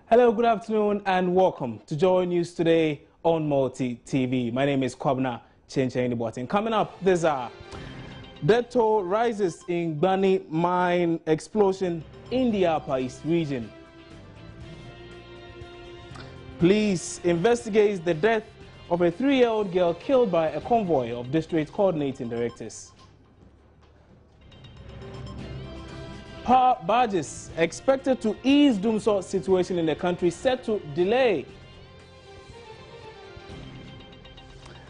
Hello, good afternoon and welcome to Joy News today on Multi TV. My name is Kwabna Chenchen. Coming up this hour, death toll rises in Bani mine explosion in the Upper East region. Police investigates the death of a 3-year-old girl killed by a convoy of district coordinating directors. Power barges expected to ease doomsday situation in the country set to delay.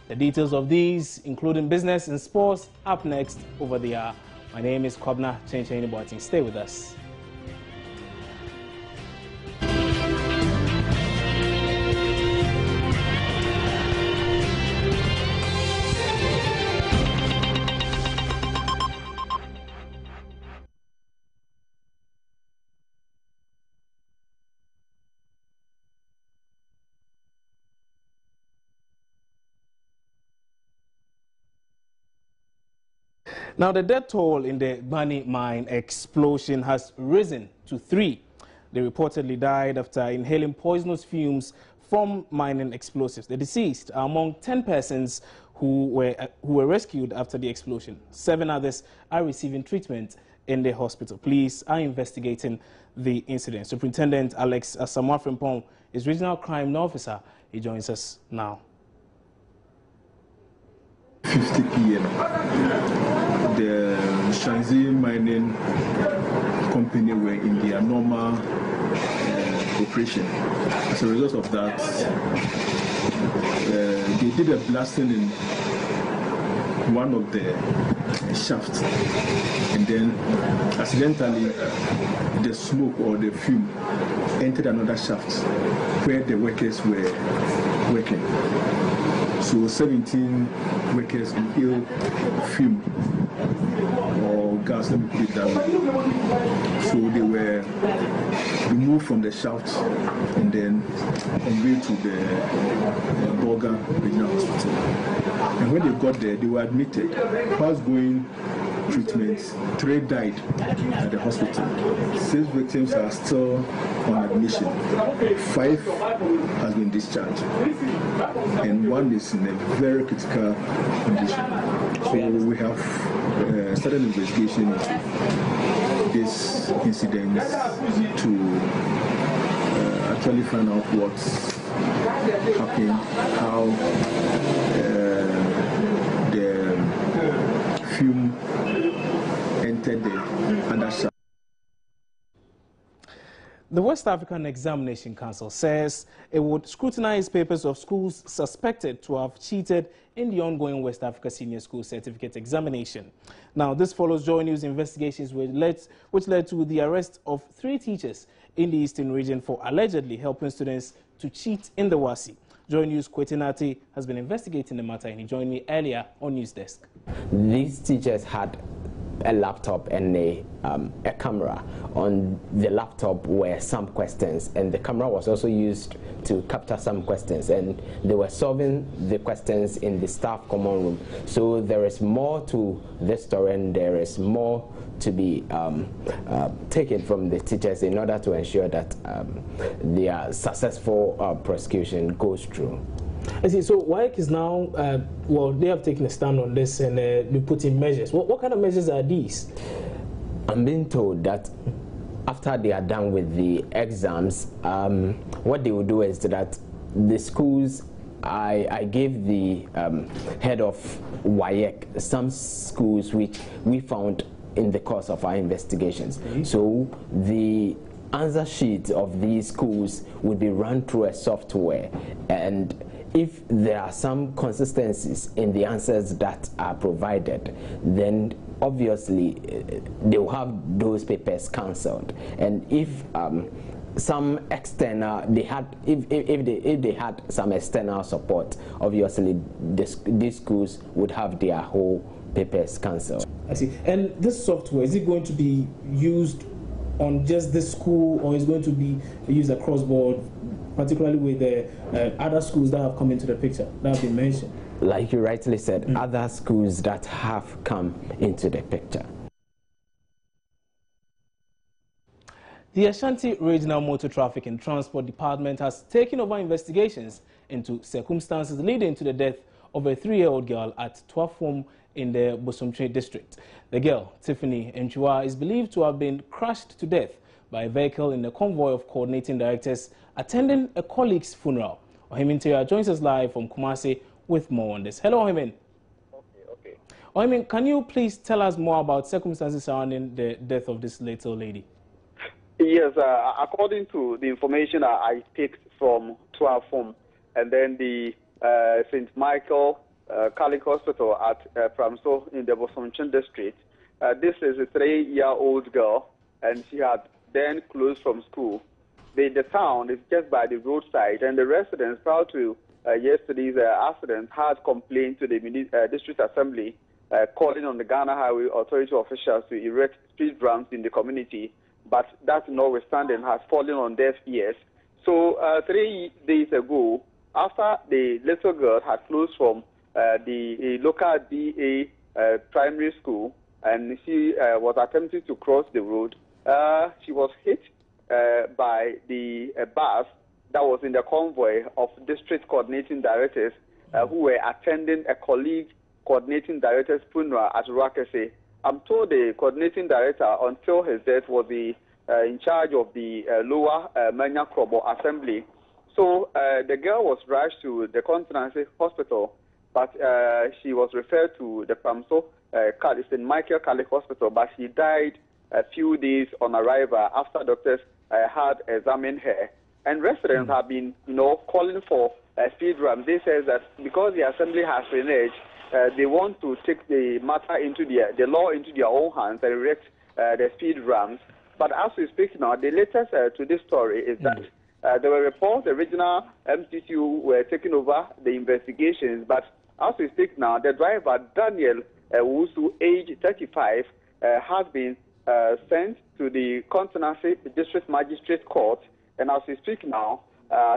The details of these, including business and sports, up next over the hour. My name is Kwabna Chenchen. Stay with us. Now, the death toll in the Bani mine explosion has risen to 3. They reportedly died after inhaling poisonous fumes from mining explosives. The deceased are among 10 persons who were rescued after the explosion. 7 others are receiving treatment in the hospital. Police are investigating the incident. Superintendent Alex Asamoah-Frimpong is Regional Crime Officer. He joins us now. 50 p.m. The Shanxi mining company were in their normal operation. As a result of that, they did a blasting in one of the shafts, and then accidentally the smoke or the fume entered another shaft where the workers were working. So 17 workers inhaled fume or gas, let me put it that way. So they were removed from the shaft and then conveyed to the Borga Regional Hospital. And when they got there, they were admitted. Whilst going treatment, 3 died at the hospital. 6 victims are still on admission. 5 has been discharged, and 1 is in a very critical condition. So we have started an investigation into this incident to actually find out what's happened, how the fume entered the undershaft. The West African Examination Council says it would scrutinize papers of schools suspected to have cheated in the ongoing West Africa Senior School Certificate Examination. Now, this follows Joy News investigations which led to the arrest of 3 teachers in the Eastern region for allegedly helping students to cheat in the WASI. Joy News Kwetinati has been investigating the matter, and he joined me earlier on News Desk. These teachers had a laptop and a camera. On the laptop were some questions, and the camera was also used to capture some questions, and they were solving the questions in the staff common room. So there is more to this story, and there is more to be taken from the teachers in order to ensure that their successful prosecution goes through. I see. So WAEC is now, well, they have taken a stand on this and they put in measures. What kind of measures are these? I'm being told that after they are done with the exams, what they will do is that the schools, I gave the head of WAEC some schools which we found in the course of our investigations. Mm-hmm. So the answer sheets of these schools would be run through a software, and if there are some consistencies in the answers that are provided, then obviously they will have those papers cancelled. And if some external, if they had some external support, obviously these schools would have their whole papers cancelled. I see. And this software, is it going to be used on just this school, or is it going to be used across board, particularly with the other schools that have come into the picture, that have been mentioned? Like you rightly said, other schools that have come into the picture. The Ashanti Regional Motor Traffic and Transport Department has taken over investigations into circumstances leading to the death of a 3-year-old girl at Twafom in the Bosomtwe district. The girl, Tiffany Nchua, is believed to have been crushed to death by a vehicle in a convoy of coordinating directors attending a colleague's funeral. Ohemin Teya joins us live from Kumasi with more on this. Hello, Ohemin. Okay. Ohemin, can you please tell us more about circumstances surrounding the death of this little lady? Yes, according to the information I picked from Twafom and then the St. Michael Catholic Hospital at Pramso in the Bosomtwe district, this is a 3-year-old girl, and she had then closed from school. The town is just by the roadside, and the residents, prior to yesterday's accident, had complained to the district assembly, calling on the Ghana Highway Authority officials to erect speed ramps in the community. But that, notwithstanding, has fallen on deaf ears. So 3 days ago, after the little girl had closed from the local DA primary school, and she was attempting to cross the road, she was hit by the bus that was in the convoy of district coordinating directors who were attending a colleague coordinating director's funeral at Rakese. I'm told the coordinating director, until his death, was in charge of the lower Manya Krobo assembly. So the girl was rushed to the Continental Hospital, but she was referred to the Pramso St. Michael Catholic Hospital, but she died a few days on arrival after doctors had examined her. And residents have been, calling for speed ramp. They say that because the assembly has reneged, they want to take the matter into the law into their own hands and erect the speed ramps. But as we speak now, the latest to this story is that there were reports the regional MTCU were taking over the investigations. But as we speak now, the driver, Daniel Wusu, age 35, has been sent to the Continental District Magistrate Court. And as we speak now,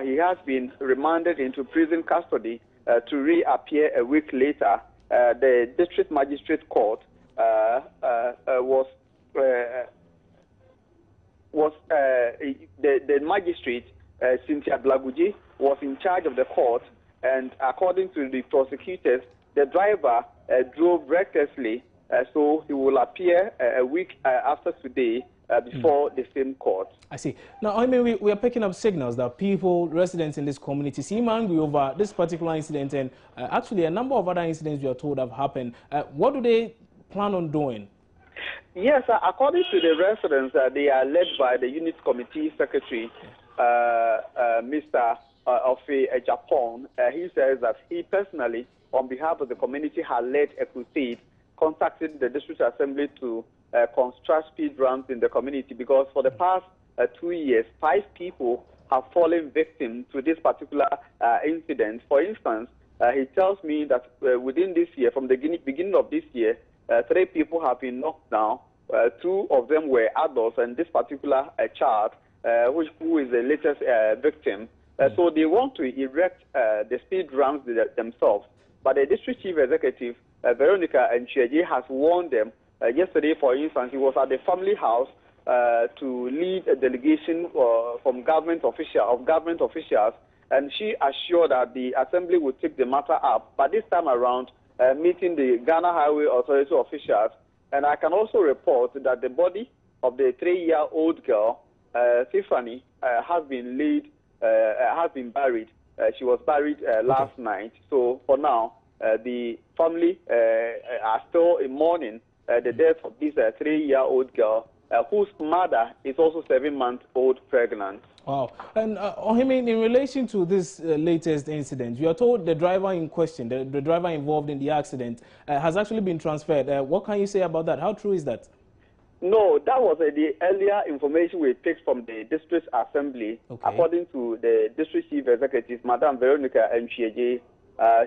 he has been remanded into prison custody to reappear a week later. The District Magistrate Court was the magistrate, Cynthia Blaguji, was in charge of the court, and according to the prosecutors, the driver drove recklessly, so he will appear a week after today before the same court. I see. Now, I mean, we are picking up signals that people, residents in this community, seem angry over this particular incident, and actually a number of other incidents we are told have happened. What do they plan on doing? Yes, according to the residents, they are led by the unit committee secretary, Mr. Ofe Japan. He says that he personally, on behalf of the community, has led a crusade contacting the district assembly to construct speed ramps in the community, because for the past 2 years, 5 people have fallen victim to this particular incident. For instance, he tells me that within this year, from the beginning of this year, 3 people have been knocked down. 2 of them were adults, and this particular child, who is the latest victim. So they want to erect the speed ramps themselves. But the district chief executive, Veronica Nchieje, has warned them. Yesterday, for instance, he was at the family house to lead a delegation from government officials, and she assured that the assembly would take the matter up. But this time around, meeting the Ghana Highway Authority officials, and I can also report that the body of the 3-year-old girl, Tiffany, has been buried. She was buried last night. So for now, the family are still in mourning the death of this 3-year-old girl, whose mother is also 7-month-old pregnant. Wow. And Ohemin, in relation to this latest incident, you are told the driver in question, the driver involved in the accident, has actually been transferred. What can you say about that? How true is that? No, that was the earlier information we picked from the district assembly. Okay. According to the district chief executive, Madam Veronica Nchieje,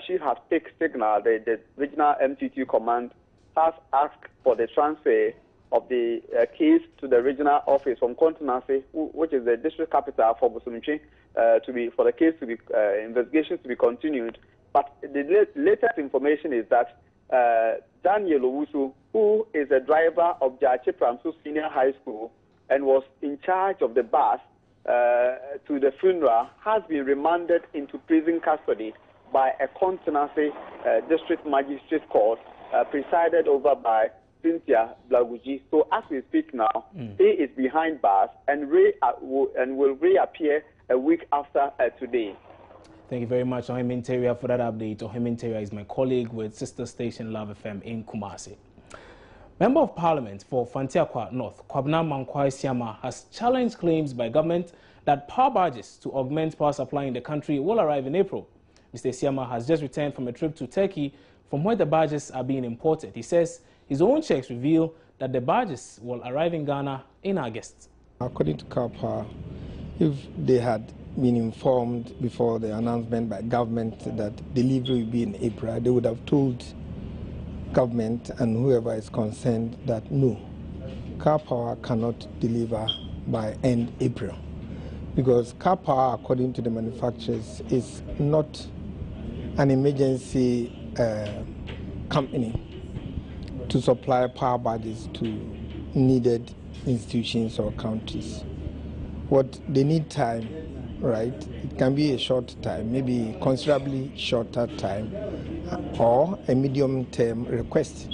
she has taken signal. The regional MTQ command has asked for the transfer of the case to the regional office from Kontinase, which is the district capital for Bosomtwe, for the case to be investigations to be continued. But the latest information is that Daniel Owusu, who is a driver of Jache Pramso Senior High School, and was in charge of the bus to the funeral has been remanded into prison custody by a continency district magistrate court presided over by Cynthia Blaguji. So as we speak now, he is behind bars and will reappear a week after today. Thank you very much, Oheminteria, for that update. Oheminteria is my colleague with sister station Love FM in Kumasi. Member of Parliament for Fantiakwa North, Kwabena Mankwai Siama, has challenged claims by government that power barges to augment power supply in the country will arrive in April. Mr. Siama has just returned from a trip to Turkey from where the barges are being imported. He says his own checks reveal that the barges will arrive in Ghana in August. According to Power, if they had been informed before the announcement by government that delivery will be in April, they would have told government and whoever is concerned that no, Car Power cannot deliver by end April, because Car Power, according to the manufacturers, is not an emergency company to supply power barges to needed institutions or countries. What they need time, right? It can be a short time, maybe considerably shorter time, or a medium-term request,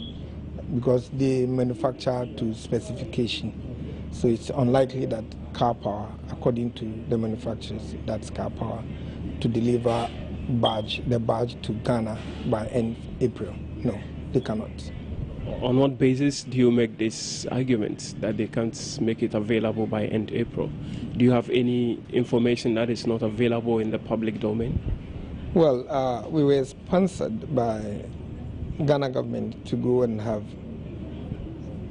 because they manufacture to specification. So it's unlikely that Car Power, according to the manufacturers, that's Car Power, to deliver the barge to Ghana by end April. No, they cannot. On what basis do you make this argument that they can't make it available by end April? Do you have any information that is not available in the public domain? Well, we were sponsored by Ghana government to go and have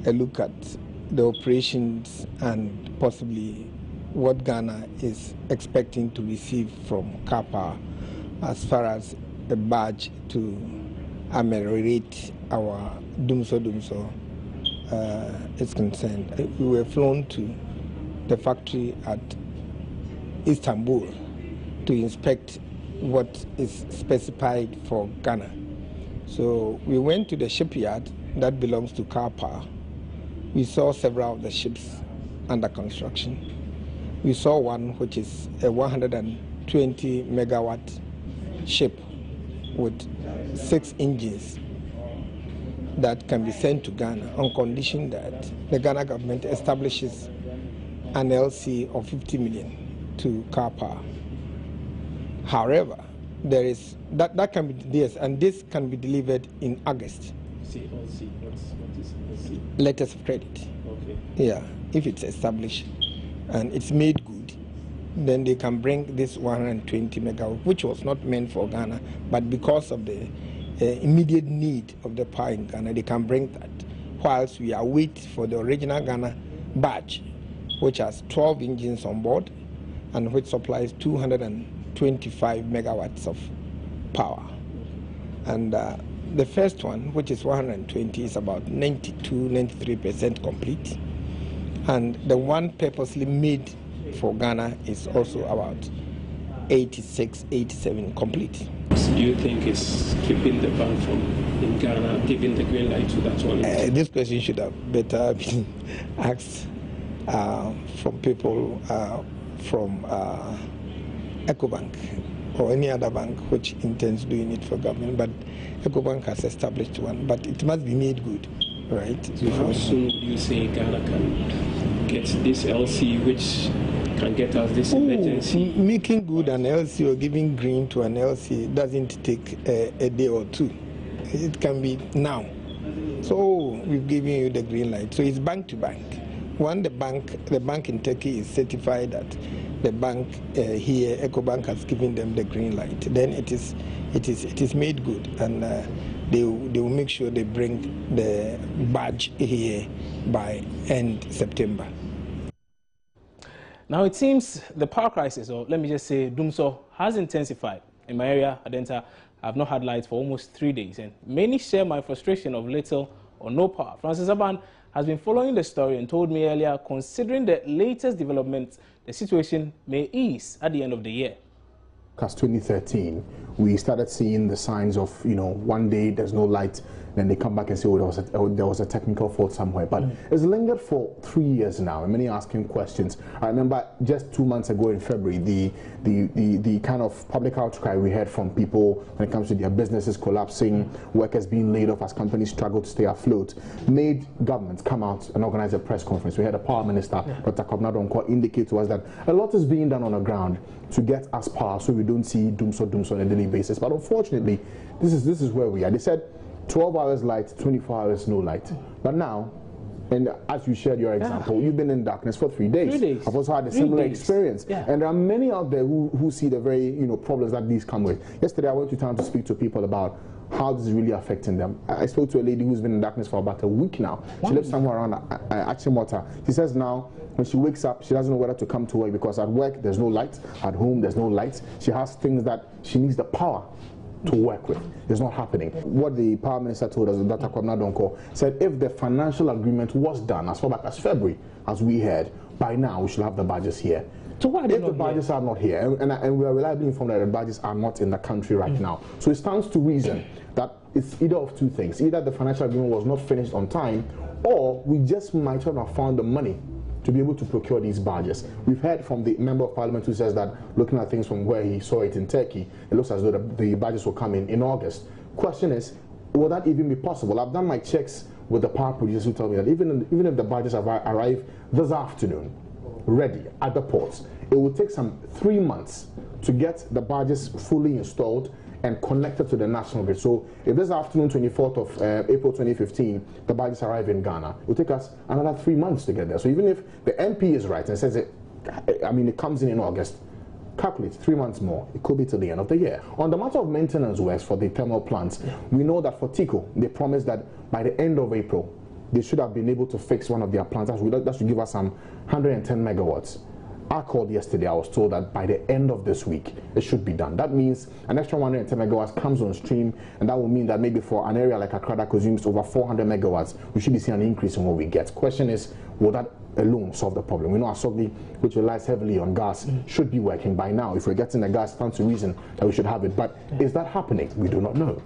a look at the operations and possibly what Ghana is expecting to receive from Car Power as far as the barge to ameliorate our Dumso is concerned. We were flown to the factory at Istanbul to inspect what is specified for Ghana. So we went to the shipyard that belongs to Car Power. We saw several of the ships under construction. We saw one which is a 120 megawatt ship with 6 engines that can be sent to Ghana on condition that the Ghana government establishes an LC of 50 million to Car Power. However, there is that can be this, and this can be delivered in August. LC, what is LC? Letters of credit. Okay. Yeah, if it's established and it's made good, then they can bring this 120 megawatt, which was not meant for Ghana, but because of the immediate need of the power in Ghana, they can bring that, whilst we await for the original Ghana barge, which has 12 engines on board and which supplies 225 megawatts of power. And the first one, which is 120, is about 92-93% complete. And the one purposely made for Ghana is also about 86-87 complete. So do you think it's keeping the ban from in Ghana, giving the green light to that one? This question should have better been asked from people from EcoBank or any other bank which intends doing it for government. But EcoBank has established one, but it must be made good, right? So how soon do you say Ghana can get this LC, which can get us this emergency? Making good an LC or giving green to an LC doesn't take a day or two. It can be now. So we've given you the green light. So it's bank to bank. When the bank in Turkey is certified that the bank here, EcoBank, has given them the green light, then it is made good, and they will make sure they bring the badge here by end September. Now it seems the power crisis, or let me just say Dumso, has intensified. In my area, Adenta, I've not had lights for almost 3 days, and many share my frustration of little or no power. Francis Aban has been following the story and told me earlier, considering the latest developments, the situation may ease at the end of the year. as 2013, we started seeing the signs of, one day there's no light, then they come back and say, there was a technical fault somewhere. But it's lingered for 3 years now, and many asking questions. I remember just 2 months ago in February, the kind of public outcry we heard from people when it comes to their businesses collapsing, workers being laid off as companies struggle to stay afloat, made governments come out and organize a press conference. We had a power minister, Dr. Okoh, indicate to us that a lot is being done on the ground to get us power so we don't see dooms on a daily basis. But unfortunately, this is where we are. They said 12 hours light, 24 hours no light. But now, and as you shared your example, you've been in darkness for 3 days. 3 days. I've also had a similar experience. Yeah. And there are many out there who see the very problems that these come with. Yesterday I went to town to speak to people about how this is really affecting them. I spoke to a lady who's been in darkness for about a week now. She lives somewhere around Achimota. She says now when she wakes up, she doesn't know whether to come to work because at work there's no light, at home there's no light. She has things that she needs the power to work with. It's not happening. What the Power Minister told us, Dr. Okoh, said if the financial agreement was done as far back as February, as we heard, by now we should have the badges here. So why if the badges are not here, and we are reliably informed that the badges are not in the country right now, so it stands to reason that it's either of two things. Either the financial agreement was not finished on time, or we just might have found the money to be able to procure these badges. We've heard from the Member of Parliament who says that looking at things from where he saw it in Turkey, it looks as though the badges will come in August. Question is, will that even be possible? I've done my checks with the power producers who tell me that even if the badges arrive this afternoon, ready at the ports, it will take some 3 months to get the badges fully installed and connected to the national grid. So if this afternoon, 24th of April 2015, the badges arrive in Ghana, it will take us another 3 months to get there. So even if the MP is right and says it comes in August, calculate 3 months more, it could be till the end of the year. On the matter of maintenance works for the thermal plants, we know that for TICO, they promised that by the end of April, they should have been able to fix one of their plants. That should give us some 110 megawatts. I called yesterday, I was told that by the end of this week, it should be done. That means an extra 110 megawatts comes on stream, and that will mean that maybe for an area like Accra that consumes over 400 megawatts, we should be seeing an increase in what we get. Question is, will that alone solve the problem? We know Asogli, which relies heavily on gas, should be working by now. If we're getting the gas, stands to reason that we should have it. But is that happening? We do not know.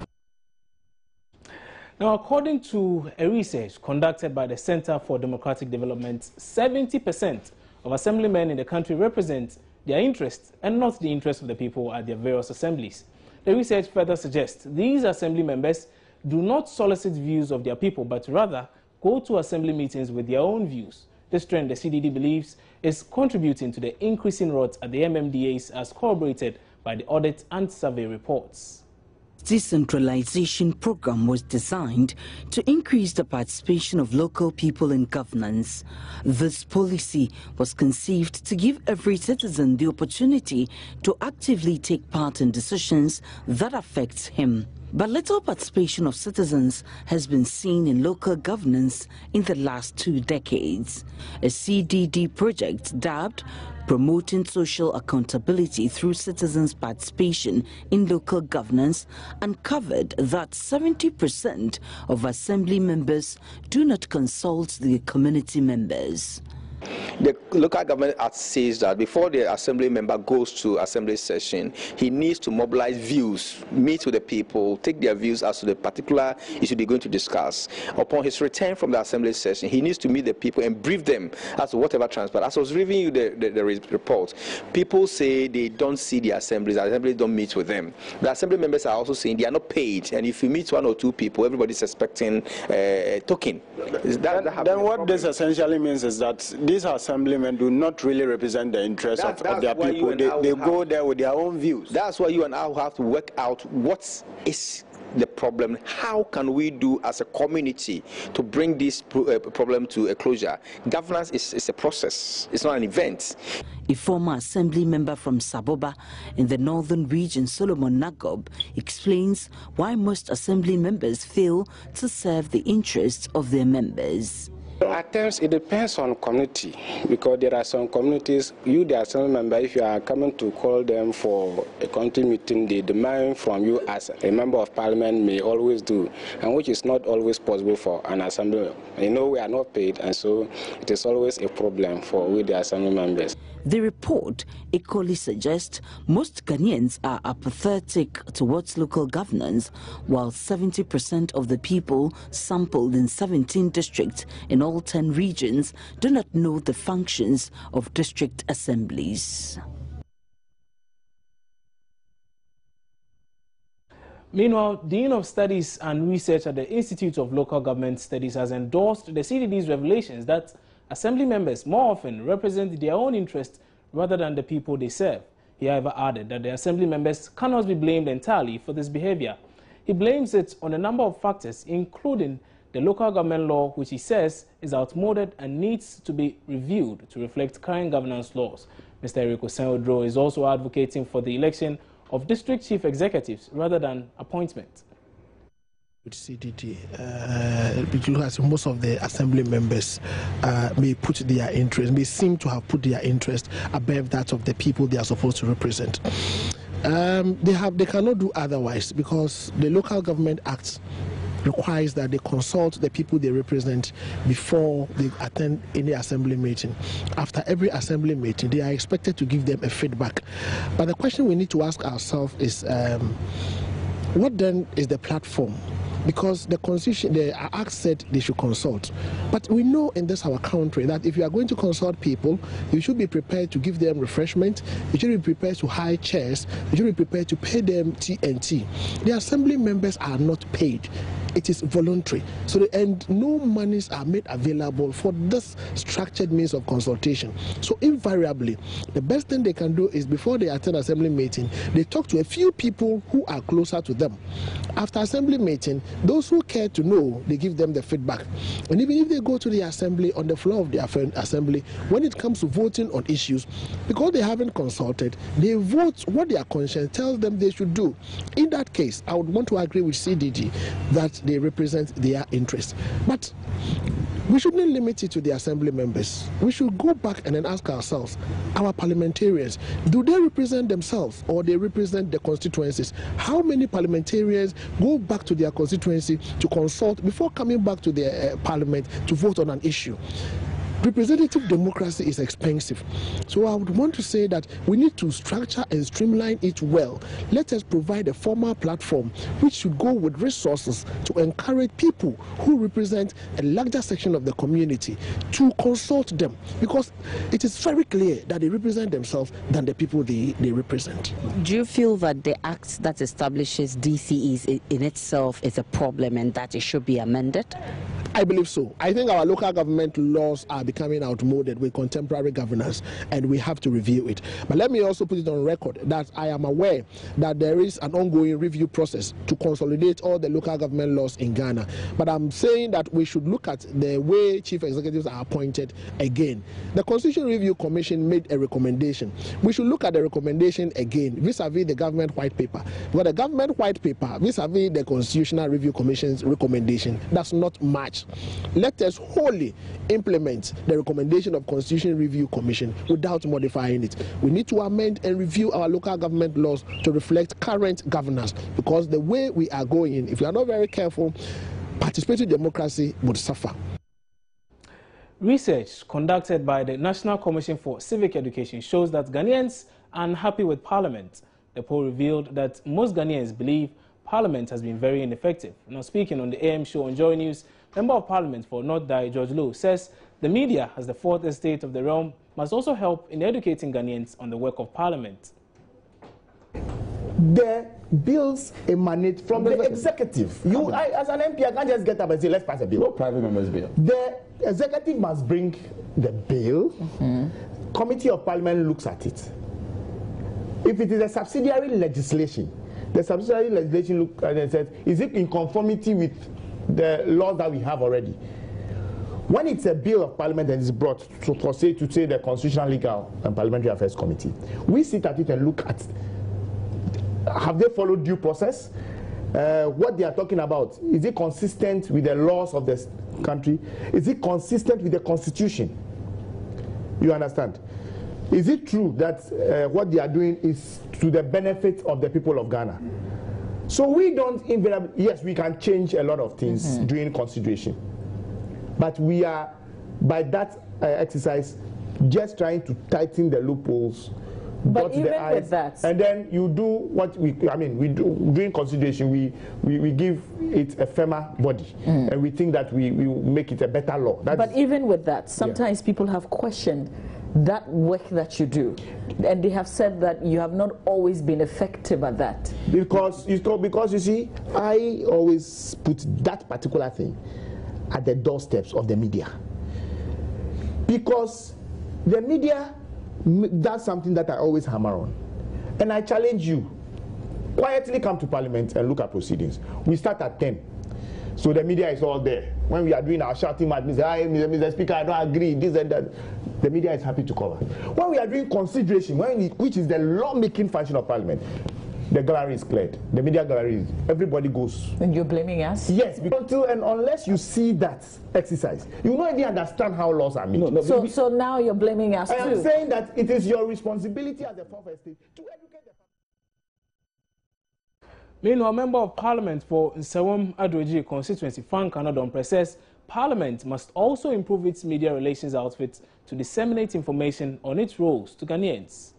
Now, according to a research conducted by the Center for Democratic Development, 70% of assemblymen in the country represent their interests and not the interests of the people at their various assemblies. The research further suggests these assembly members do not solicit views of their people, but rather go to assembly meetings with their own views. This trend, the CDD believes, is contributing to the increasing rot at the MMDAs as corroborated by the audit and survey reports. Decentralization program was designed to increase the participation of local people in governance. This policy was conceived to give every citizen the opportunity to actively take part in decisions that affect him. But little participation of citizens has been seen in local governance in the last 2 decades. A CDD project dubbed Promoting Social Accountability Through Citizens' Participation in Local Governance uncovered that 70% of assembly members do not consult the community members. The local government act says that before the assembly member goes to assembly session, he needs to mobilize views, meet with the people, take their views as to the particular issue they're going to discuss. Upon his return from the assembly session, he needs to meet the people and brief them as to whatever transpired. As I was reviewing you the report, people say they don't see the assemblies don't meet with them. The assembly members are also saying they are not paid, and if you meet 1 or 2 people, everybody's expecting a token. Then what this essentially means is that these assemblymen do not really represent the interests of their people. They go there with their own views. That's why you and I will have to work out what is the problem. How can we do as a community to bring this problem to a closure? Governance is a process. It's not an event. A former assembly member from Saboba in the northern region, Solomon Nagob, explains why most assembly members fail to serve the interests of their members. At times, it depends on community, because there are some communities, the assembly member, if you are coming to call them for a community meeting, they demand from you as a member of parliament may always do, and which is not always possible for an assembly. We are not paid, and so it is always a problem for the assembly members. The report equally suggests most Ghanaians are apathetic towards local governance, while 70% of the people sampled in 17 districts in all 10 regions do not know the functions of district assemblies. Meanwhile, Dean of Studies and Research at the Institute of Local Government Studies has endorsed the CDD's revelations that assembly members more often represent their own interests rather than the people they serve. He, however, added that the assembly members cannot be blamed entirely for this behavior. He blames it on a number of factors, including the local government law, which he says is outmoded and needs to be reviewed to reflect current governance laws. Mr. Eric Osen-Odro is also advocating for the election of district chief executives rather than appointment. With CDD, because most of the assembly members may seem to have put their interest above that of the people they are supposed to represent. They cannot do otherwise, because the Local Government Act requires that they consult the people they represent before they attend any assembly meeting. After every assembly meeting, they are expected to give them a feedback. But the question we need to ask ourselves is, what then is the platform? Because the Constitution, the Act said they should consult. But we know in this our country that if you are going to consult people, you should be prepared to give them refreshment, you should be prepared to hire chairs, you should be prepared to pay them TNT. The assembly members are not paid. It is voluntary. And no monies are made available for this structured means of consultation. So invariably, the best thing they can do is before they attend assembly meeting, they talk to a few people who are closer to them. After assembly meeting, those who care to know, they give them the feedback. And even if they go to the assembly, on the floor of the assembly, when it comes to voting on issues, because they haven't consulted, they vote what their conscience tells them they should do. In that case, I would want to agree with CDG that they represent their interests. But we shouldn't limit it to the assembly members. We should go back and then ask ourselves, our parliamentarians, do they represent themselves or they represent the constituencies? How many parliamentarians go back to their constituency to consult before coming back to their parliament to vote on an issue? Representative democracy is expensive. So I would want to say that we need to structure and streamline it well. Let us provide a formal platform which should go with resources to encourage people who represent a larger section of the community to consult them, because it is very clear that they represent themselves than the people they represent. Do you feel that the act that establishes DCEs in itself is a problem and that it should be amended? I believe so. I think our local government laws are becoming outmoded with contemporary governance, and we have to review it. But let me also put it on record that I am aware that there is an ongoing review process to consolidate all the local government laws in Ghana. But I'm saying that we should look at the way chief executives are appointed again. The Constitution Review Commission made a recommendation. We should look at the recommendation again vis-a-vis the government white paper. But the government white paper vis-a-vis the Constitutional Review Commission's recommendation, that's not much. Let us wholly implement the recommendation of Constitution Review Commission without modifying it. We need to amend and review our local government laws to reflect current governance, because the way we are going, if we are not very careful, participatory democracy would suffer. Research conducted by the National Commission for Civic Education shows that Ghanaians are unhappy with Parliament. The poll revealed that most Ghanaians believe Parliament has been very ineffective. Now, speaking on the AM show on Joy News, Member of Parliament for North Dai, George Lowe, says the media, as the fourth estate of the realm, must also help in educating Ghanaians on the work of Parliament. The bills emanate from the executive. As an MP, I can't just get up and say, let's pass a bill. No private member's bill. The executive must bring the bill. Committee of Parliament looks at it. If it is a subsidiary legislation, the subsidiary legislation looks at it and says, is it in conformity with the laws that we have already? When it's a bill of Parliament and it's brought to say the Constitutional, Legal and Parliamentary Affairs Committee, we sit at it and look at, have they followed due process? what they are talking about, is it consistent with the laws of the country? Is it consistent with the constitution? You understand? Is it true that what they are doing is to the benefit of the people of Ghana? So we don't invariably, yes, we can change a lot of things during consideration, but we are, by that exercise, just trying to tighten the loopholes. But even with that, and then you do what we do during consideration. We give it a firmer body, and we think that we will make it a better law. But even with that, sometimes people have questioned that work that you do, and they have said that you have not always been effective at that. Because you see, I always put that particular thing at the doorsteps of the media, because the media, that's something that I always hammer on. And I challenge you, quietly come to Parliament and look at proceedings. We start at 10. So the media is all there. When we are doing our shouting match, we say, Mr. Speaker, I don't agree, this and that. The media is happy to cover. When we are doing consideration, which is the law-making function of Parliament, the gallery is cleared. The media gallery is, everybody goes. And you're blaming us? Yes, until and unless you see that exercise, you will not even understand how laws are made. So now you're blaming us too? I am saying that it is your responsibility as a fourth estate to educate the public. Meanwhile, Member of Parliament for Nsawam Adwoji constituency, Frank Anodon, says Parliament must also improve its media relations outfit to disseminate information on its roles to Ghanaians.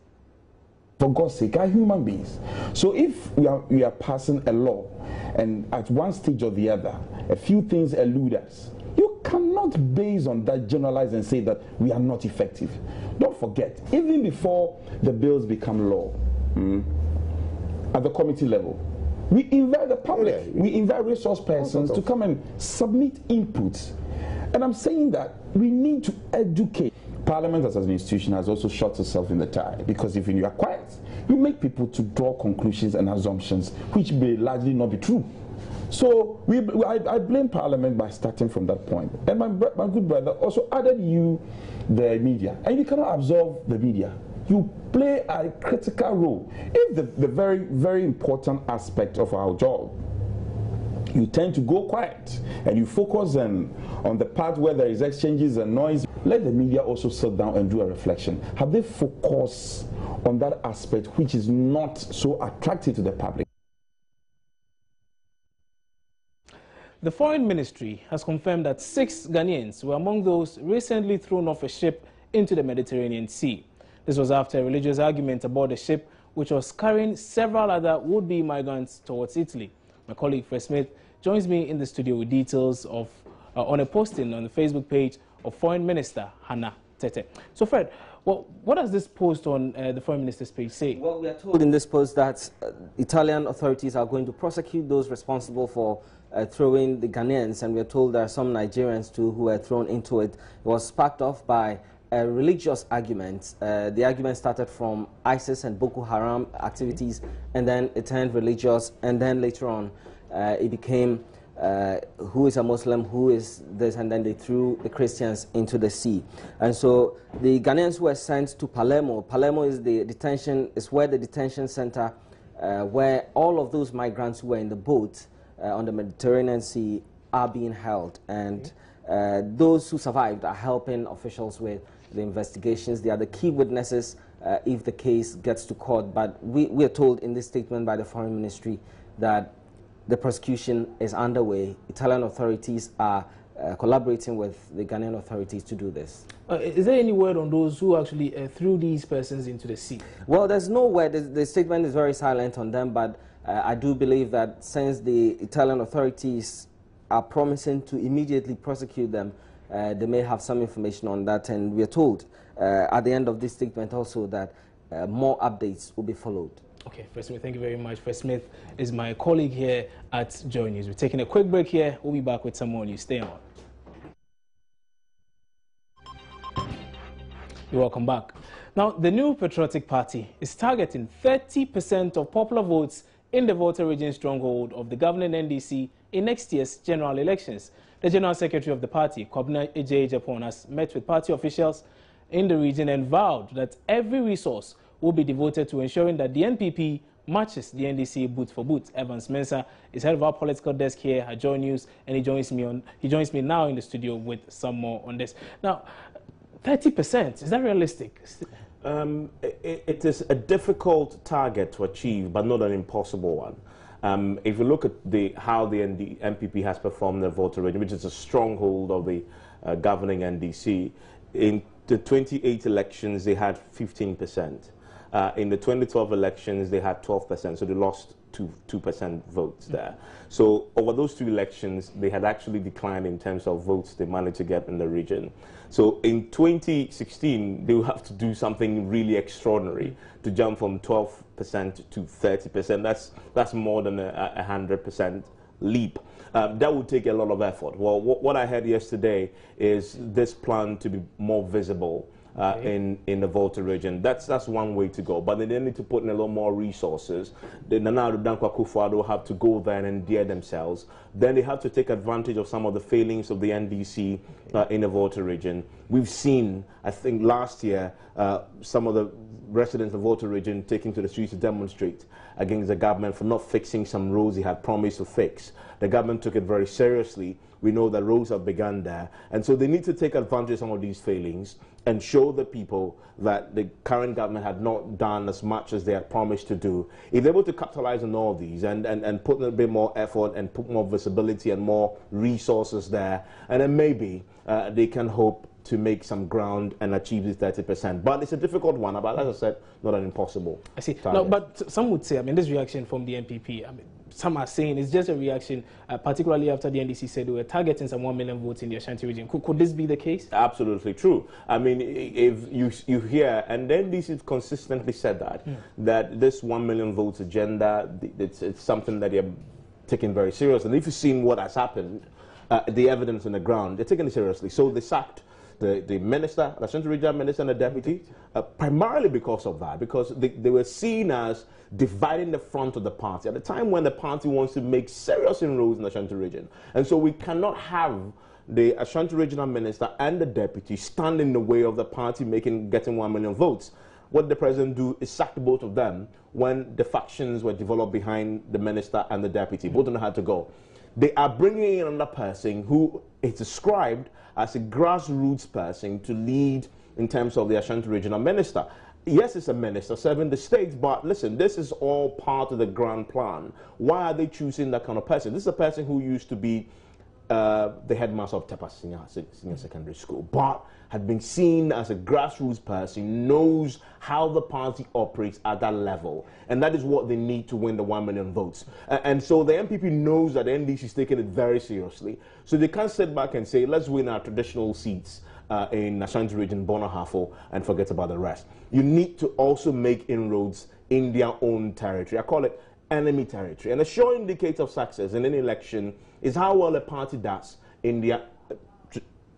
For God's sake, are human beings. So if we are passing a law and at one stage or the other, a few things elude us, you cannot base on that generalize and say that we are not effective. Don't forget, even before the bills become law, at the committee level, we invite the public, we invite resource persons to come and submit inputs. And I'm saying that we need to educate. Parliament as an institution has also shot itself in the tie, because if you are quiet, you make people to draw conclusions and assumptions which may largely not be true. So I blame Parliament by starting from that point. And my good brother also added the media, and you cannot absolve the media. You play a critical role in the very, very important aspect of our job. You tend to go quiet and you focus on the part where there is exchanges and noise. Let the media also sit down and do a reflection. Have they focused on that aspect which is not so attractive to the public? The Foreign Ministry has confirmed that 6 Ghanaians were among those recently thrown off a ship into the Mediterranean Sea. This was after a religious argument aboard the ship, which was carrying several other would-be migrants towards Italy. My colleague Fred Smith joins me in the studio with details of on a posting on the Facebook page of Foreign Minister Hannah Tete. So Fred, well, what does this post on the Foreign Minister's page say? Well, we are told in this post that Italian authorities are going to prosecute those responsible for throwing the Ghanaians, and we are told there are some Nigerians too who were thrown into it. It was sparked off by a religious argument. The argument started from ISIS and Boko Haram activities, and then it turned religious, and then later on it became who is a Muslim, who is this, and then they threw the Christians into the sea. And so the Ghanaians were sent to Palermo. Palermo is where the detention center where all of those migrants who were in the boat on the Mediterranean Sea are being held, and those who survived are helping officials with the investigations. They are the key witnesses if the case gets to court. But we are told in this statement by the Foreign Ministry that the prosecution is underway. Italian authorities are collaborating with the Ghanaian authorities to do this. Is there any word on those who actually threw these persons into the sea? Well, there's no word. The statement is very silent on them, but I do believe that since the Italian authorities are promising to immediately prosecute them, they may have some information on that, and we are told at the end of this statement also that more updates will be followed. Okay, Fred Smith, thank you very much. Fred Smith is my colleague here at Joy News. We're taking a quick break here. We'll be back with some more news. Stay on. You're welcome back. Now, the New Patriotic Party is targeting 30% of popular votes in the Volta region stronghold of the governing NDC in next year's general elections. The General Secretary of the party, Kobna Ejay Japon, has met with party officials in the region and vowed that every resource will be devoted to ensuring that the NPP matches the NDC boot for boot. Evans Mensah is head of our political desk here at Joy News, and he joins me now in the studio with some more on this. Now, 30%, is that realistic? It is a difficult target to achieve, but not an impossible one. If you look at how the MPP has performed the voter range, which is a stronghold of the governing NDC, in the 28 elections they had 15%. In the 2012 elections they had 12%, so they lost 2% votes there. So over those two elections they had actually declined in terms of votes they managed to get in the region. So in 2016 they will have to do something really extraordinary to jump from 12% to 30%. That's more than a 100% leap. That would take a lot of effort. Well, what I heard yesterday is this plan to be more visible in the voter region. That's one way to go. But then they need to put in a lot more resources. The Nana Dankwa Kufuor have to go there and endear themselves. Then they have to take advantage of some of the failings of the NDC in the voter region. We've seen, I think last year, some of the residents of the voter region taking to the streets to demonstrate against the government for not fixing some roads they had promised to fix. The government took it very seriously. We know that roads have begun there. And so they need to take advantage of some of these failings and show the people that the current government had not done as much as they had promised to do. If they're able to capitalize on all these and put in a bit more effort and put more visibility and more resources there, and then maybe they can hope to make some ground and achieve this 30%. But it's a difficult one, but as I said, not an impossible target. No, but some would say, I mean, this reaction from the MPP, I mean, some are saying it's just a reaction, particularly after the NDC said they were targeting some 1 million votes in the Ashanti region. Could this be the case? Absolutely true. I mean, if you hear, and the NDC consistently said that this 1 million votes agenda, it's something that they're taking very seriously. And if you've seen what has happened, the evidence on the ground, they're taking it seriously. So they sacked the minister, the Ashanti regional minister and the deputy, primarily because of that, because they were seen as dividing the front of the party at a time when the party wants to make serious inroads in the Ashanti region. And so we cannot have the Ashanti regional minister and the deputy stand in the way of the party getting 1 million votes. What the president do is sack both of them when the factions were developed behind the minister and the deputy. Both of them had to go. They are bringing in another person who is described as a grassroots person to lead in terms of the Ashanti regional minister. Yes, it's a minister serving the state, but listen, this is all part of the grand plan. Why are they choosing that kind of person? This is a person who used to be the headmaster of Tepa Senior Secondary School, but had been seen as a grassroots person, knows how the party operates at that level. And that is what they need to win the 1 million votes. And so the MPP knows that the NDC is taking it very seriously. So they can't sit back and say, let's win our traditional seats in Ashanti region, Bono Hafo, and forget about the rest. You need to also make inroads in their own territory. I call it enemy territory. And a sure indicator of success in any election is how well a party does in their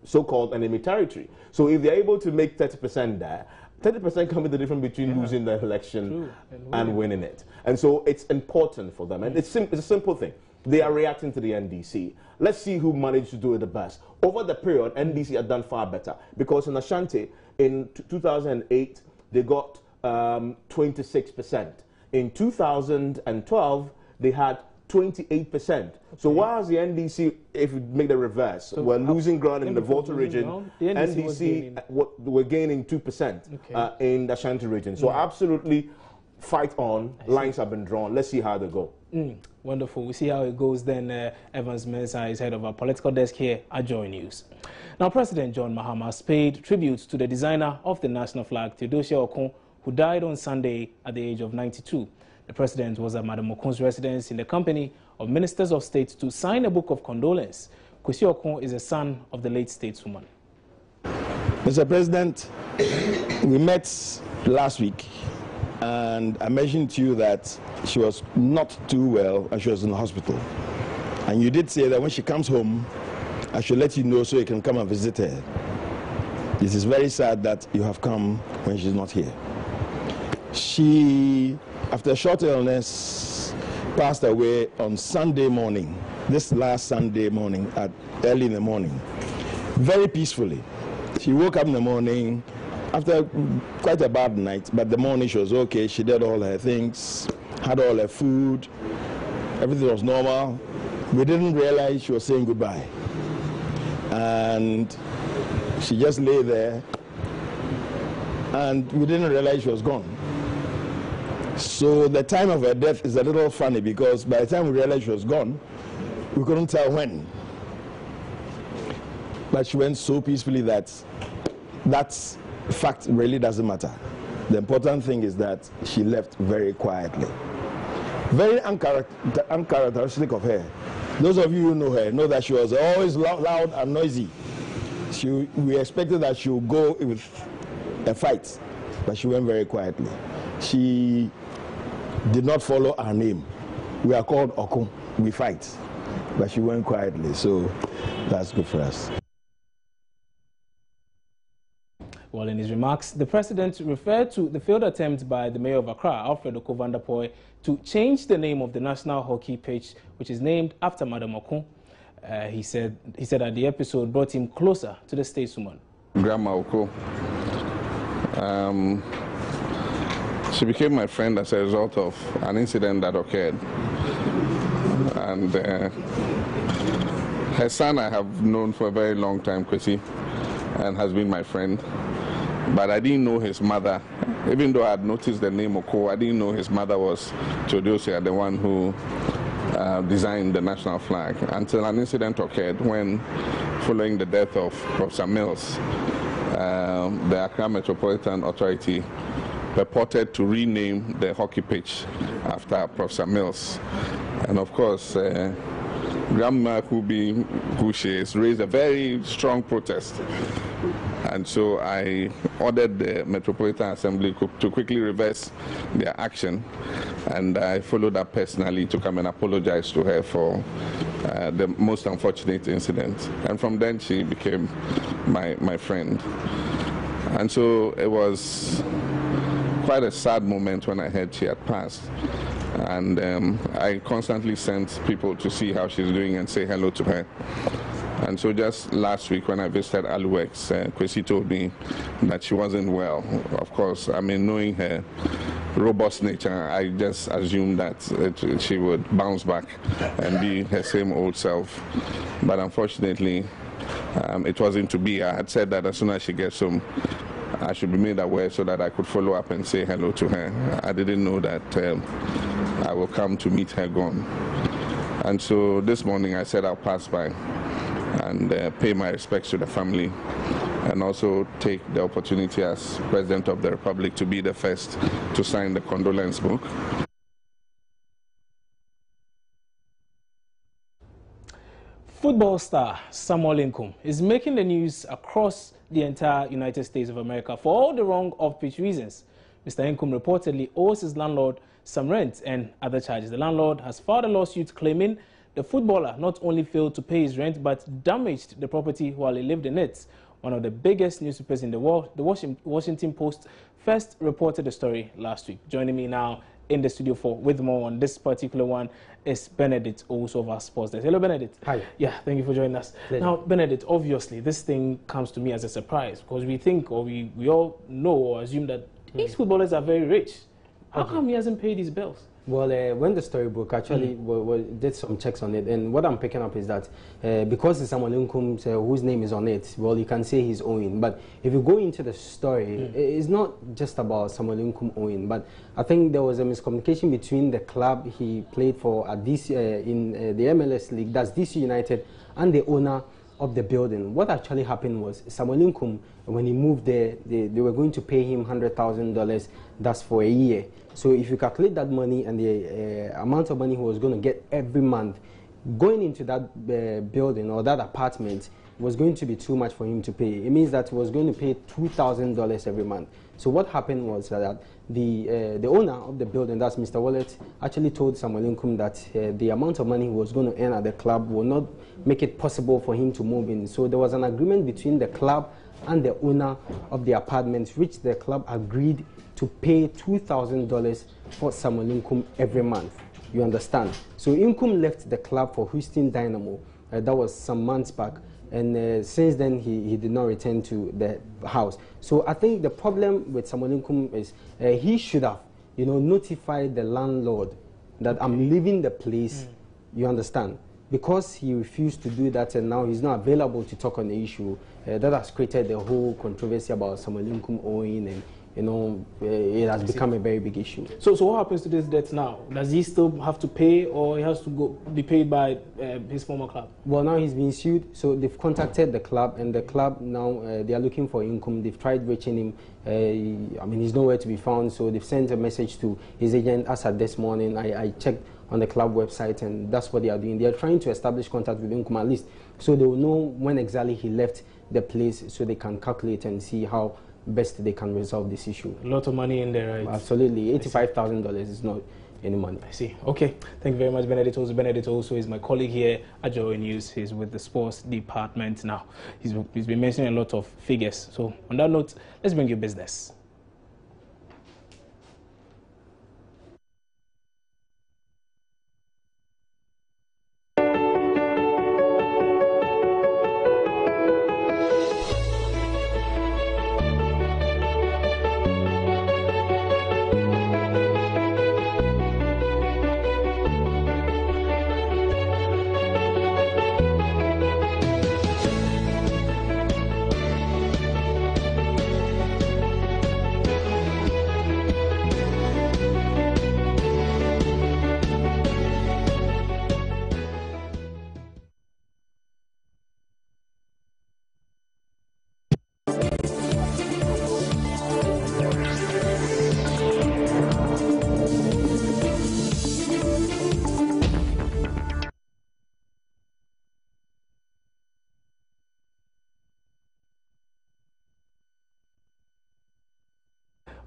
so-called enemy territory. So if they're able to make 30% there, 30% can be the difference between losing the election and winning it. And so it's important for them. And it's a simple thing. They are reacting to the NDC. Let's see who managed to do it the best. Over the period, NDC had done far better. Because in Ashanti, in 2008, they got 26%. In 2012, they had 28%. So whilst the NDC, if you make the reverse, were losing ground in the voter region, the NDC were gaining 2% in the Ashanti region. So absolutely fight on. Lines have been drawn. Let's see how they go. Wonderful. We see how it goes then. Evans Mensah is head of our political desk here at Joy News. Now, President John Mahama has paid tribute to the designer of the national flag, Theodosia Okoh, who died on Sunday at the age of 92. The president was at Madam Okoh's residence in the company of ministers of state to sign a book of condolence. Kwesi Okoh is a son of the late stateswoman. Mr. President, we met last week and I mentioned to you that she was not too well and she was in the hospital. And you did say that when she comes home, I should let you know so you can come and visit her. It is very sad that you have come when she's not here. She, after a short illness, passed away on Sunday morning, this last Sunday morning, early in the morning, very peacefully. She woke up in the morning after quite a bad night, but the morning she was okay. She did all her things. had all her food, everything was normal. We didn't realize she was saying goodbye. And she just lay there, and we didn't realize she was gone. So the time of her death is a little funny, because by the time we realized she was gone, we couldn't tell when. But she went so peacefully that fact really doesn't matter. The important thing is that she left very quietly. Very uncharacteristic of her. Those of you who know her know that she was always loud and noisy. We expected that she would go with a fight, but she went very quietly. She did not follow our name. We are called Okoh. We fight. But she went quietly, so that's good for us. Well, in his remarks, the president referred to the failed attempt by the mayor of Accra, Alfred Okoh, to change the name of the national hockey pitch, which is named after Madam Okoh. He said that the episode brought him closer to the stateswoman. Grandma Okoh. She became my friend as a result of an incident that occurred. And her son I have known for a very long time, Kwesi, and has been my friend. But I didn't know his mother. Even though I had noticed the name Okoh, I didn't know his mother was Theodosia, the one who designed the national flag, until an incident occurred when, following the death of Professor Mills, the Accra Metropolitan Authority purported to rename the hockey pitch after Professor Mills. And of course, Grandma who she is, raised a very strong protest. And so I ordered the Metropolitan Assembly to quickly reverse their action, and I followed up personally to come and apologize to her for the most unfortunate incident. And from then she became my friend. And so it was quite a sad moment when I heard she had passed. And I constantly sent people to see how she's doing and say hello to her. And so just last week when I visited Aluex, Kwesi told me that she wasn't well. Of course, I mean, knowing her robust nature, I just assumed that she would bounce back and be her same old self. But unfortunately, it wasn't to be. I had said that as soon as she gets home, I should be made aware so that I could follow up and say hello to her. I didn't know that I will come to meet her gone. And so this morning I said I'll pass by and pay my respects to the family, and also take the opportunity as President of the Republic to be the first to sign the condolence book. Football star Samuel Nkum is making the news across the entire United States of America for all the wrong off-pitch reasons. Mr. Nkum reportedly owes his landlord some rent and other charges. The landlord has filed a lawsuit claiming the footballer not only failed to pay his rent but damaged the property while he lived in it. One of the biggest newspapers in the world, the Washington Post, first reported the story last week. Joining me now in the studio with more on this particular one is Benedict, also of our sports desk. Hello, Benedict. Hi. Yeah, thank you for joining us. Pleasure. Now, Benedict, obviously, this thing comes to me as a surprise because we think, or we all know or assume that these footballers are very rich. How come he hasn't paid his bills? Well, when the story broke, actually, we did some checks on it, and what I'm picking up is that because it's Samuel Nkum whose name is on it, well, you can say he's owing. But if you go into the story, it's not just about Samuel Nkum owing, but I think there was a miscommunication between the club he played for at DC, in the MLS League, that's DC United, and the owner of the building. What actually happened was Samuel Nkum, when he moved there, they were going to pay him $100,000. That's for a year. So if you calculate that money and the amount of money he was going to get every month, going into that building or that apartment was going to be too much for him to pay. It means that he was going to pay $2,000 every month. So what happened was that the owner of the building, that's Mr. Wallet, actually told Samuel Nkum that the amount of money he was going to earn at the club will not make it possible for him to move in. So there was an agreement between the club and the owner of the apartment, which the club agreed to pay $2,000 for Samuel Nkum every month. You understand? So Nkum left the club for Houston Dynamo. That was some months back. And since then, he did not return to the house. So I think the problem with Samuel Nkum is he should have you know, notify the landlord that I'm leaving the place. You understand? Because he refused to do that and now he's not available to talk on the issue, that has created the whole controversy about Samuel Nkum owing, and you know, it has become a very big issue. So what happens to this debt now? Does he still have to pay, or he has to be paid by his former club? Well, now he's been sued, so they've contacted the club, and the club now, they are looking for income. They've tried reaching him. I mean, he's nowhere to be found, so they've sent a message to his agent as at this morning. I checked on the club website, and that's what they are doing. They are trying to establish contact with Nkum at least, so they will know when exactly he left the place, so they can calculate and see how best they can resolve this issue. A lot of money in there, right? Absolutely. $85,000 is not any money. I see. Okay. Thank you very much, Benedict. Benedict also is my colleague here at Joy News. He's with the sports department now. He's been mentioning a lot of figures. So on that note, let's bring you business.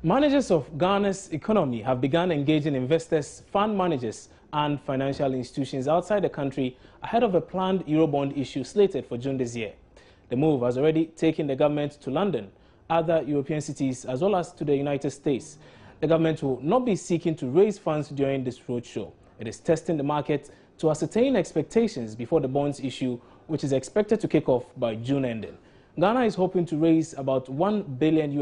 Managers of Ghana's economy have begun engaging investors, fund managers and financial institutions outside the country ahead of a planned Eurobond issue slated for June this year. The move has already taken the government to London, other European cities as well as to the United States. The government will not be seeking to raise funds during this roadshow. It is testing the market to ascertain expectations before the bonds issue, which is expected to kick off by June ending. Ghana is hoping to raise about $1 billion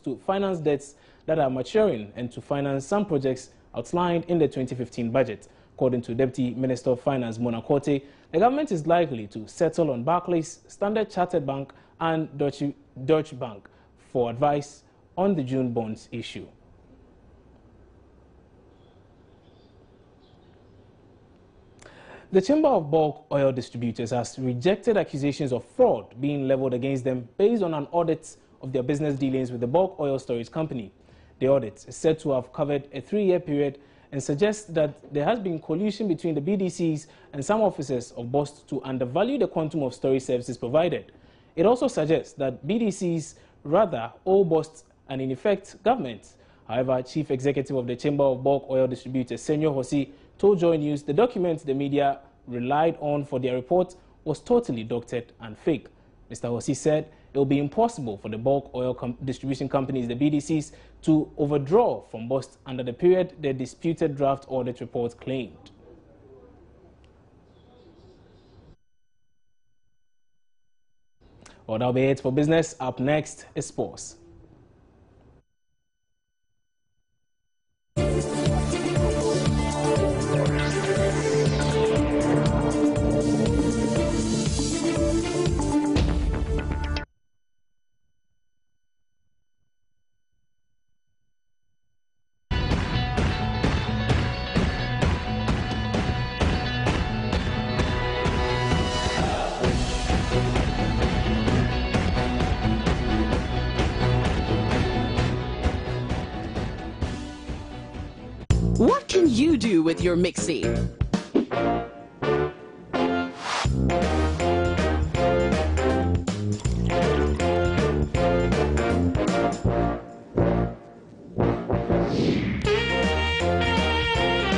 to finance debts that are maturing and to finance some projects outlined in the 2015 budget. According to Deputy Minister of Finance Mona Korte, the government is likely to settle on Barclays, Standard Chartered Bank and Deutsche Bank for advice on the June bonds issue. The Chamber of Bulk Oil Distributors has rejected accusations of fraud being leveled against them based on an audit of their business dealings with the bulk oil storage company. The audit is said to have covered a 3-year period and suggests that there has been collusion between the BDCs and some officers of BOST to undervalue the quantum of storage services provided. It also suggests that BDCs rather owe BOST and in effect government. However, Chief Executive of the Chamber of Bulk Oil Distributors, Senor Hosi, told Joy News the document the media relied on for their report was totally doctored and fake. Mr. Hosi said it will be impossible for the bulk oil distribution companies, the BDCs, to overdraw from BOST under the period the disputed draft audit report claimed. Well, that'll be it for business. Up next is sports. What can you do with your mixie?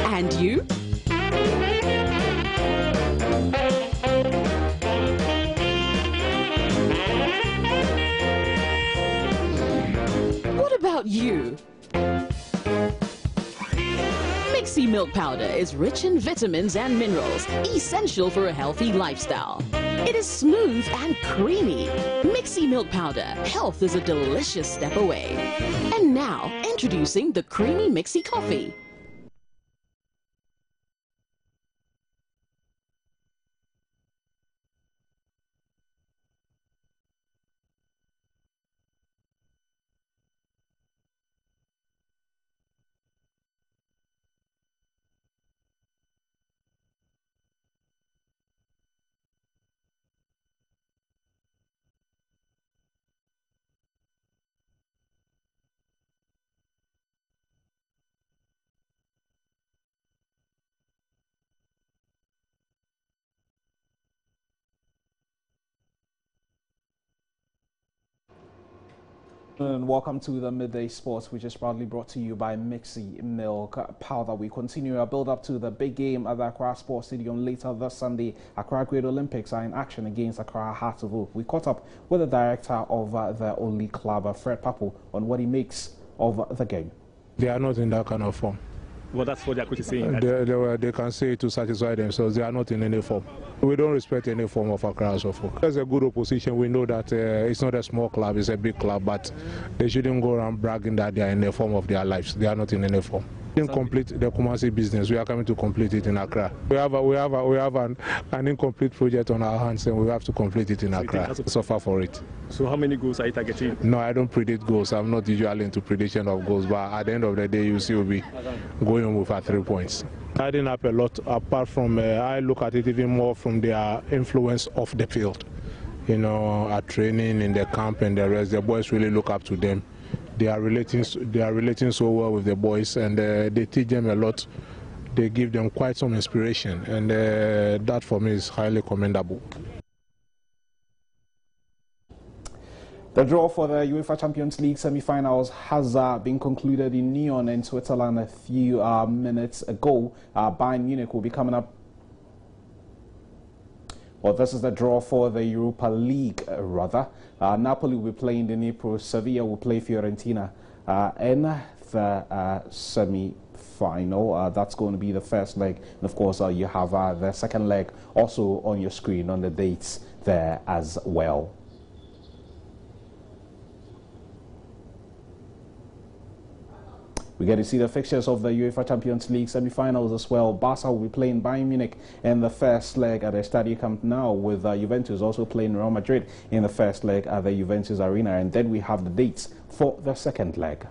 And you? What about you? Mixie Milk milk powder is rich in vitamins and minerals, essential for a healthy lifestyle. It is smooth and creamy. Mixy milk powder. Health is a delicious step away. And now, introducing the creamy Mixy coffee. And welcome to the Midday Sports, which is proudly brought to you by Mixy Milk Powder. We continue our build-up to the big game at the Accra Sports Stadium later this Sunday. Accra Great Olympics are in action against Accra Hearts of Oak. We caught up with the director of the Oli Club, Fred Papo, on what he makes of the game. They are not in that kind of form. Well, that's what they're saying. They can say it to satisfy themselves. They are not in any form. We don't respect any form of Accra as of There's a good opposition. We know that it's not a small club, it's a big club, but they shouldn't go around bragging that they are in the form of their lives. They are not in any form. We didn't complete the Kumasi business. We are coming to complete it in Accra. We have an incomplete project on our hands, and we have to complete it in Accra. Suffer for it. So how many goals are you targeting? No, I don't predict goals. I'm not usually into prediction of goals, but at the end of the day, you see we'll be going home with our 3 points. I didn't have a lot apart from, I look at it even more from their influence off the field. You know, at training, in the camp and the rest, the boys really look up to them. They are relating so well with the boys, and they teach them a lot. They give them quite some inspiration, and that for me is highly commendable. The draw for the UEFA Champions League semi-finals has been concluded in Nyon in Switzerland a few minutes ago. Bayern Munich will be coming up. Well, this is the draw for the Europa League, rather. Napoli will be playing in April. Sevilla will play Fiorentina in the semi-final. That's going to be the first leg. And of course, you have the second leg also on your screen on the dates there as well. We get to see the fixtures of the UEFA Champions League semi-finals as well. Barca will be playing Bayern Munich in the first leg at the Stadio Camp Nou, with Juventus also playing Real Madrid in the first leg at the Juventus Arena. And then we have the dates for the second leg.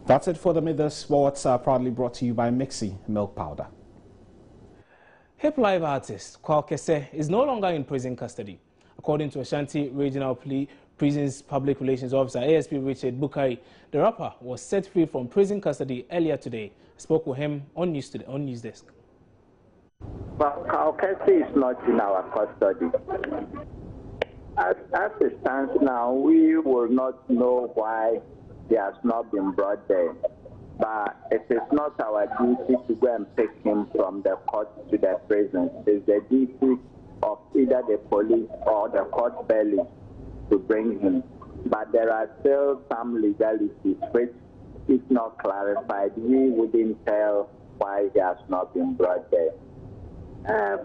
That's it for the Midday Sports, proudly brought to you by Mixy Milk Powder. Hip live artist Kwao Kese is no longer in prison custody. According to Ashanti Regional Prisons Public Relations Officer ASP Richard Bukari, the rapper was set free from prison custody earlier today. I spoke with him on News Desk. Well, Kwao Kese is not in our custody. As it stands now, we will not know why he has not been brought there. But it is not our duty to go and pick him from the court to the prison. It's the duty of either the police or the court belly to bring him. But there are still some legalities which, if not clarified, we wouldn't tell why he has not been brought there.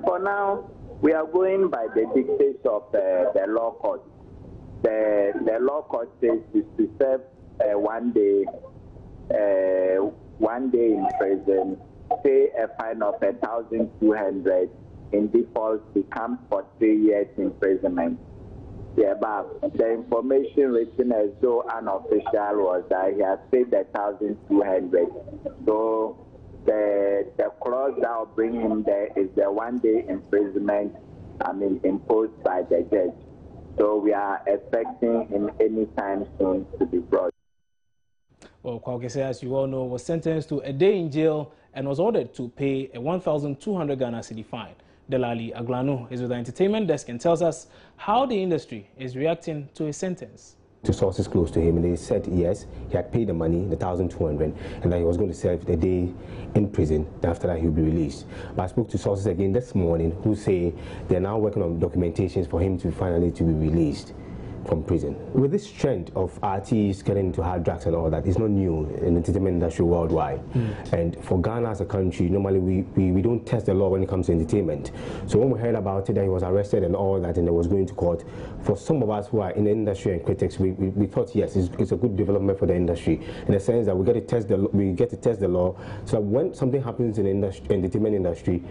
For now, we are going by the dictates of the law court. The law court says is to serve 1 day in prison, pay a fine of 1,200, in default become for 3 years imprisonment. Yeah, but the information written as though unofficial was that he has paid 1,200. So the clause that will bring him there is the 1 day imprisonment, imposed by the judge. So we are expecting him anytime soon to be brought. Well, Kwao Kese, as you all know, was sentenced to a day in jail and was ordered to pay a 1,200 Ghana cedi fine. Delali Aglano is with the entertainment desk and tells us how the industry is reacting to his sentence. to sources close to him, and they said yes, he had paid the money, the 1,200, and that he was going to serve a day in prison. After that, he'll be released. But I spoke to sources again this morning who say they're now working on documentations for him to finally to be released from prison. With this trend of artists getting into hard drugs and all that, it's not new in the entertainment industry worldwide. And for Ghana as a country, normally we don't test the law when it comes to entertainment. So when we heard about it, that he was arrested and all that, and he was going to court, for some of us who are in the industry and critics, we thought, yes, it's a good development for the industry, in the sense that we get to test the law, so that when something happens in the entertainment industry,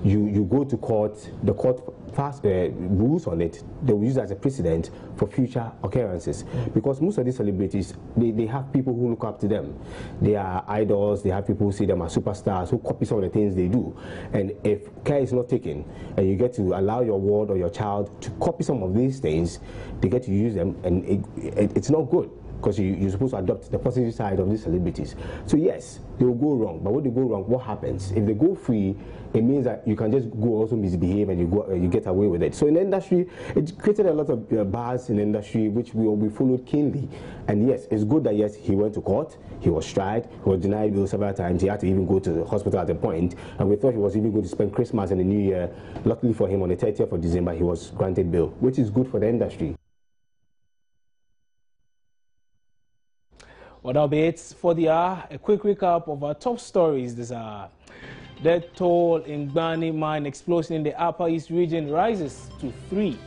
you go to court, the court pass rules on it, they will use it as a precedent for future occurrences. Because most of these celebrities, they have people who look up to them. They are idols, they have people who see them as superstars, who copy some of the things they do. And if care is not taken, and you get to allow your ward or your child to copy some of these things, they get to use them, and it's not good. Because you're supposed to adopt the positive side of these celebrities. So yes, they will go wrong, but when they go wrong, what happens? If they go free, it means that you can just go also misbehave and you get away with it. So in the industry, it created a lot of bars in the industry, which we followed keenly. And yes, it's good that yes, he went to court, he was tried, he was denied bail several times, he had to even go to the hospital at a point, and we thought he was even going to spend Christmas and the New Year. Luckily for him, on the 30th of December, he was granted bail, which is good for the industry. Well, that'll be it for the hour. A quick recap of our top stories this hour. Death toll in Gbani mine explosion in the Upper East region rises to 3.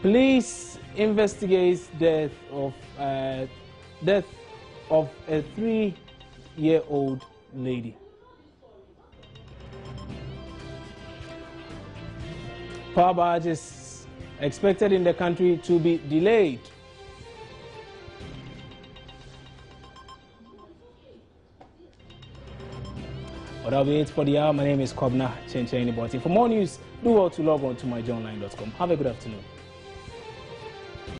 Police investigates death of a 3-year-old lady. Power barges expected in the country to be delayed. Well, that'll be it for the hour. My name is Kobna Chencheni Boti. For more news, do well to log on to myjournline.com. Have a good afternoon.